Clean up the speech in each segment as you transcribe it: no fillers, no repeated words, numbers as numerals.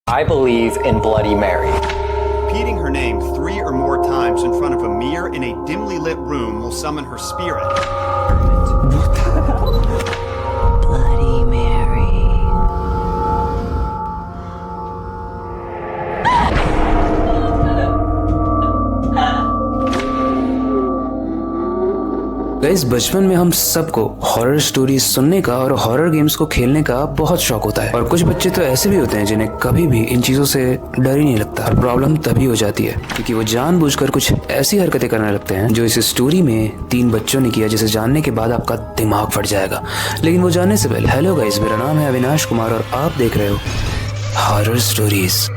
I believe in Bloody Mary. Repeating her name 3 or more times in front of a mirror in a dimly lit room will summon her spirit. Bloody Mary. Guys, बचपन में हम सबको horror stories सुनने का और horror games को खेलने का बहुत शौक होता है। और कुछ बच्चे तो ऐसे भी होते हैं जिन्हें कभी भी इन चीजों से डर ही नहीं लगता। और प्रॉब्लम तभी हो जाती है क्योंकि वो जानबूझकर कुछ ऐसी हरकतें करने लगते हैं जो इस स्टोरी में 3 बच्चों ने किया, जिसे जानने के बाद आपका दिमाग फट जाएगा। लेकिन वो जानने से पहले, हेलो गाइस, मेरा नाम है अविनाश कुमार और आप देख रहे हो हॉरर स्टोरीज।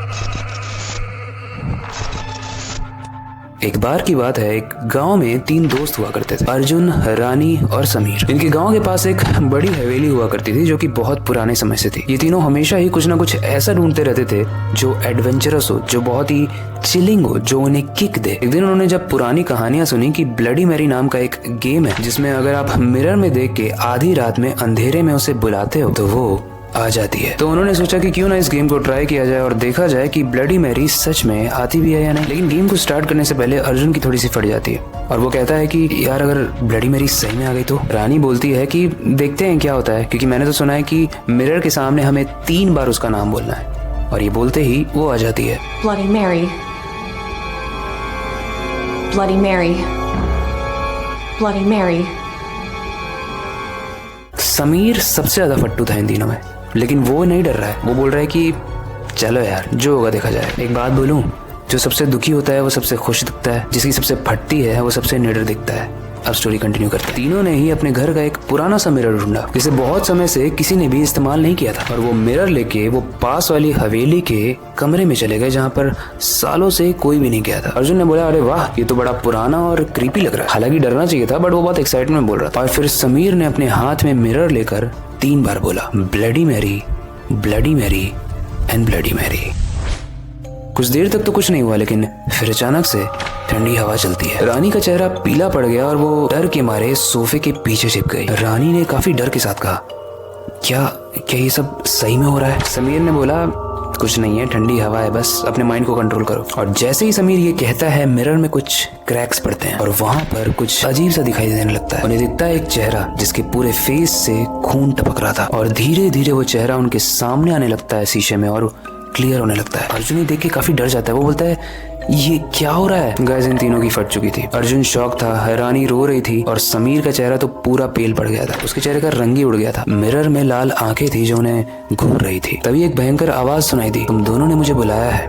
एक बार की बात है, एक गांव में 3 दोस्त हुआ करते थे, अर्जुन, रानी और समीर। इनके गांव के पास एक बड़ी हवेली हुआ करती थी जो कि बहुत पुराने समय से थी। ये तीनों हमेशा ही कुछ ना कुछ ऐसा ढूंढते रहते थे जो एडवेंचरस हो, जो बहुत ही चिलिंग हो, जो उन्हें किक दे। एक दिन उन्होंने जब पुरानी कहानियां सुनी कि ब्लडी मैरी नाम का एक गेम है जिसमें अगर आप मिरर में देख के आधी रात में अंधेरे में उसे बुलाते हो तो वो आ जाती है, तो उन्होंने सोचा कि क्यों ना इस गेम को ट्राई किया जाए और देखा जाए कि ब्लडी मैरी सच में आती भी है या नहीं। लेकिन गेम को स्टार्ट करने से पहले अर्जुन की थोड़ी सी फट जाती है और वो कहता है कि यार अगर ब्लडी मैरी सही में आ गई तो। रानी बोलती है कि देखते हैं क्या होता है, क्योंकि मैंने तो सुना है कि मिरर के सामने हमें 3 बार उसका नाम बोलना है। और ये बोलते ही वो आ जाती है। Bloody Mary. Bloody Mary. Bloody Mary. Sameer सबसे ज्यादा फट्टू था इन दिनों में, लेकिन वो नहीं डर रहा है। वो बोल रहा है कि चलो यार, जो होगा देखा जाए। एक बात बोलूं, जो सबसे दुखी होता है वो सबसे खुश दिखता है, जिसकी सबसे फटती है वो सबसे निडर दिखता है। अब स्टोरी कंटिन्यू करते हैं। तीनों ने ही अपने घर का एक पुराना सा मिरर ढूंढा जिसे बहुत समय से किसी ने भी इस्तेमाल नहीं किया था, और वो मिरर लेके वो पास वाली हवेली के कमरे में चले गए जहाँ पर सालों से कोई भी नहीं गया था। अर्जुन ने बोला, अरे वाह, ये तो बड़ा पुराना और क्रीपी लग रहा है। हालांकि डरना चाहिए था, बट वो बहुत एक्साइटमेंट में बोल रहा था। और फिर समीर ने अपने हाथ में मिरर लेकर 3 बार बोला, bloody Mary, bloody Mary and bloody Mary. कुछ देर तक तो कुछ नहीं हुआ, लेकिन फिर अचानक से ठंडी हवा चलती है। रानी का चेहरा पीला पड़ गया और वो डर के मारे सोफे के पीछे छिप गई। रानी ने काफी डर के साथ कहा, क्या ये सब सही में हो रहा है? समीर ने बोला, कुछ नहीं है, ठंडी हवा है, बस अपने माइंड को कंट्रोल करो। और जैसे ही समीर ये कहता है, मिरर में कुछ क्रैक्स पड़ते हैं और वहां पर कुछ अजीब सा दिखाई देने लगता है। उन्हें दिखता है एक चेहरा जिसके पूरे फेस से खून टपक रहा था, और धीरे धीरे वो चेहरा उनके सामने आने लगता है शीशे में और क्लियर होने लगता है। अर्जुन ये देख के काफी डर जाता है। वो बोलता है, ये क्या हो रहा है? गाइस, इन तीनों की फट चुकी थी। अर्जुन शॉक था, हैरानी रो रही थी और समीर का चेहरा तो पूरा पेल पड़ गया था। उसके चेहरे का रंग ही उड़ गया था। मिरर में लाल आंखें थी जो उन्हें घूर रही थी। तभी एक भयंकर आवाज सुनाई दी, तुम दोनों ने मुझे बुलाया है,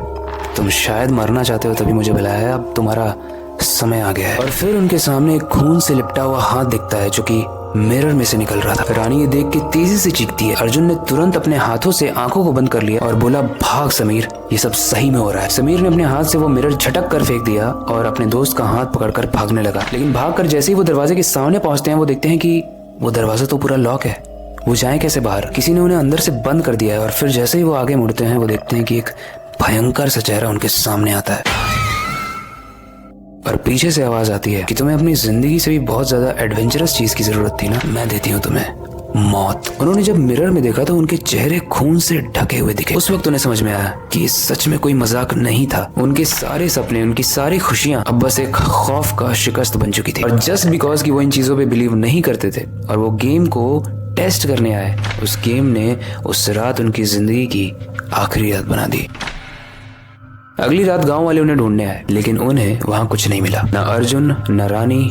तुम शायद मरना चाहते हो तभी मुझे बुलाया है, अब तुम्हारा समय आ गया है। और फिर उनके सामने एक खून से लिपटा हुआ हाथ दिखता है जो कि मिरर में से निकल रहा था। रानी ये देख के तेजी से चीखती है। अर्जुन ने तुरंत अपने हाथों से आंखों को बंद कर लिया और बोला, भाग समीर, ये सब सही में हो रहा है। समीर ने अपने हाथ से वो मिरर झटक कर फेंक दिया और अपने दोस्त का हाथ पकड़कर भागने लगा। लेकिन भागकर जैसे ही वो दरवाजे के सामने पहुंचते हैं, वो देखते हैं कि वो दरवाजा तो पूरा लॉक है। वो जाए कैसे बाहर? किसी ने उन्हें अंदर से बंद कर दिया है। और फिर जैसे ही वो आगे मुड़ते हैं, वो देखते हैं कि एक भयंकर सा चेहरा उनके सामने आता है और पीछे से आवाज आती है कि तुम्हें अपनी जिंदगी से भी बहुत ज्यादा एडवेंचरस चीज की जरूरत थी ना, मैं देती हूँ तुम्हें, मौत। उन्होंने जब मिरर में देखा तो उनके चेहरे खून से ढके हुए दिखे। उस वक्त उन्हें समझ में आया कि सच में कोई मजाक नहीं था। उनके सारे सपने, उनकी सारी खुशियां अब बस एक खौफ का शिकस्त बन चुकी थी। और जस्ट बिकॉज कि वो इन चीजों पे बिलीव नहीं करते थे और वो गेम को टेस्ट करने आए, उस गेम ने उस रात उनकी जिंदगी की आखिरी रात बना दी। अगली रात गांव वाले उन्हें ढूंढने आए, लेकिन उन्हें वहां कुछ नहीं मिला, ना अर्जुन, ना रानी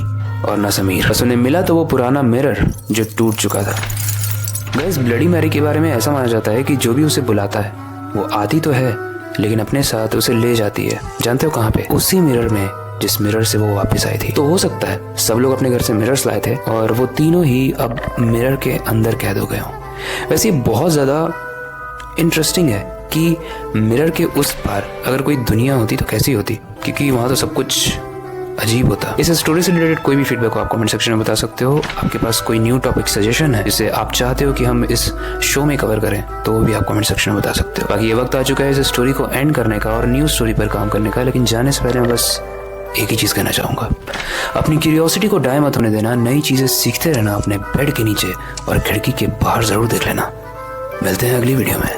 और ना समीर। बस उन्हें मिला तो वो पुराना मिरर जो टूट चुका था। गाइस, ब्लडी मैरी के बारे में ऐसा माना जाता है कि जो भी उसे बुलाता है वो आती तो है, लेकिन अपने साथ उसे ले जाती है। जानते हो कहाँ पे? उसी मिरर में जिस मिरर से वो वापस आई थी। तो हो सकता है सब लोग अपने घर से मिरर्स लाए थे और वो तीनों ही अब मिरर के अंदर कैद हो गए हों। वैसे ये बहुत ज्यादा इंटरेस्टिंग है कि मिरर के उस पार अगर कोई दुनिया होती तो कैसी होती, क्योंकि वहां तो सब कुछ अजीब होता। इस स्टोरी से रिलेटेड कोई भी फीडबैक हो आप कमेंट सेक्शन में बता सकते हो। आपके पास कोई न्यू टॉपिक सजेशन है जिसे आप चाहते हो कि हम इस शो में कवर करें तो वो भी आप कमेंट सेक्शन में बता सकते हो। बाकी ये वक्त आ चुका है इस स्टोरी को एंड करने का और न्यू स्टोरी पर काम करने का, लेकिन जाने से पहले मैं बस एक ही चीज कहना चाहूंगा, अपनी क्यूरियोसिटी को डाय मत होने देना। नई चीजें सीखते रहना अपने बेड के नीचे और खिड़की के बाहर जरूर देख लेना। मिलते हैं अगली वीडियो में।